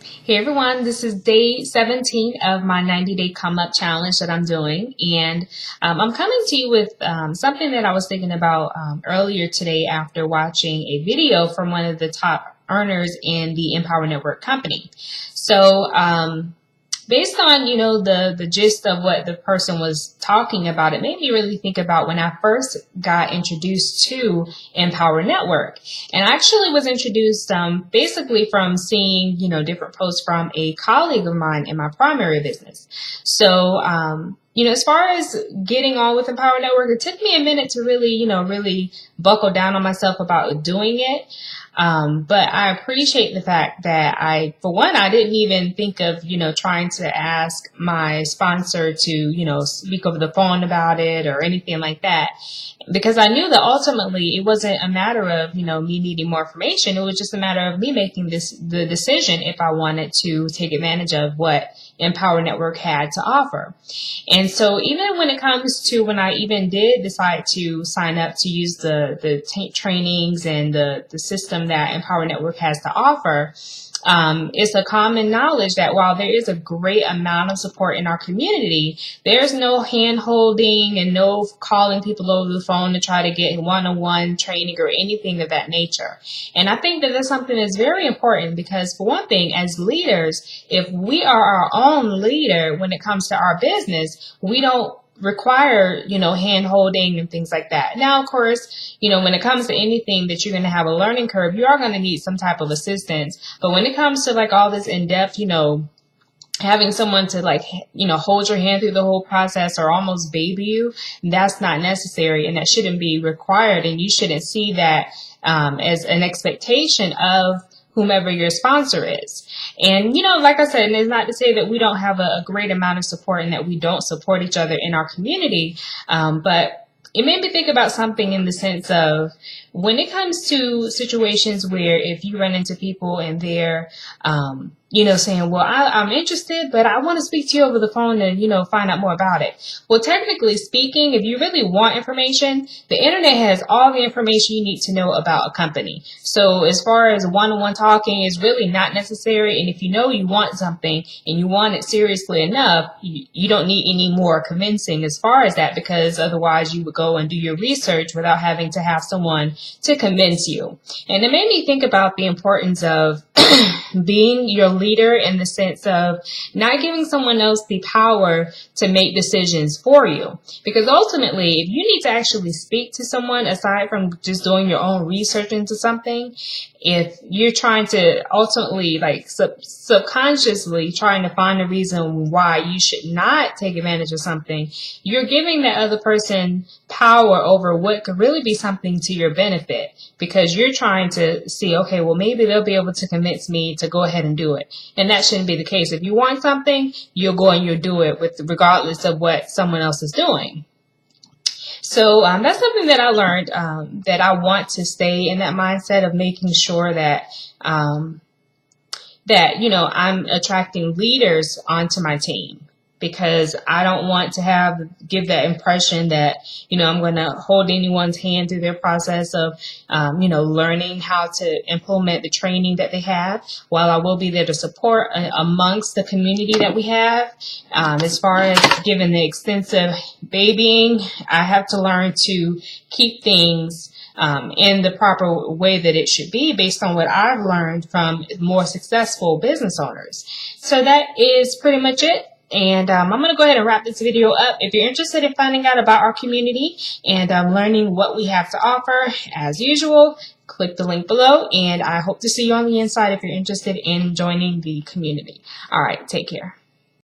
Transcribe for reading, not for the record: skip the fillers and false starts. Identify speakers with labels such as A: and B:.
A: Hey everyone, this is day 17 of my 90-day come up challenge that I'm doing. And I'm coming to you with something that I was thinking about earlier today after watching a video from one of the top earners in the Empower Network company. So based on, the gist of what the person was talking about, it made me really think about when I first got introduced to Empower Network. And I actually was introduced basically from seeing, different posts from a colleague of mine in my primary business. So, as far as getting on with Empower Network, it took me a minute to really buckle down on myself about doing it. But I appreciate the fact that I didn't even think of, trying to ask my sponsor to, speak over the phone about it or anything like that. Because I knew that ultimately it wasn't a matter of, me needing more information. It was just a matter of me making the decision if I wanted to take advantage of what Empower Network had to offer. And so even when it comes to when I even did decide to sign up to use the trainings and the system that Empower Network has to offer, it's a common knowledge that while there is a great amount of support in our community, there's no hand holding and no calling people over the phone to try to get one-on-one training or anything of that nature. And I think that that's something that's very important because, for one thing, as leaders, if we are our own leader when it comes to our business, we don't require, hand holding and things like that. Now, of course, when it comes to anything that you're going to have a learning curve, you are going to need some type of assistance. But when it comes to like all this in-depth, having someone to hold your hand through the whole process or almost baby you, that's not necessary and that shouldn't be required. And you shouldn't see that as an expectation of whomever your sponsor is. And, like I said, and it's not to say that we don't have a great amount of support and that we don't support each other in our community. But it made me think about something in the sense of when it comes to situations where if you run into people and they're, saying, well, I'm interested, but I want to speak to you over the phone and, find out more about it. Well, technically speaking, if you really want information, the internet has all the information you need to know about a company. So as far as one-on-one talking is really not necessary. And if you want something and you want it seriously enough, you don't need any more convincing as far as that, because otherwise you would go and do your research without having to have someone to convince you. And it made me think about the importance of being your leader in the sense of not giving someone else the power to make decisions for you. Because ultimately, if you need to actually speak to someone aside from just doing your own research into something, if you're trying to ultimately subconsciously trying to find a reason why you should not take advantage of something, you're giving that other person power over what could really be something to your benefit, because you're trying to see, okay, well, maybe they'll be able to convince me to go ahead and do it. And that shouldn't be the case. If you want something, you'll go and you'll do it regardless of what someone else is doing. So that's something that I learned, that I want to stay in that mindset of making sure that I'm attracting leaders onto my team, because I don't want to give that impression that, I'm going to hold anyone's hand through their process of, learning how to implement the training that they have. While I will be there to support amongst the community that we have, as far as given the extensive babying, I have to learn to keep things in the proper way that it should be based on what I've learned from more successful business owners. So that is pretty much it. And I'm going to go ahead and wrap this video up. If you're interested in finding out about our community and learning what we have to offer, as usual, click the link below. And I hope to see you on the inside if you're interested in joining the community. All right, take care.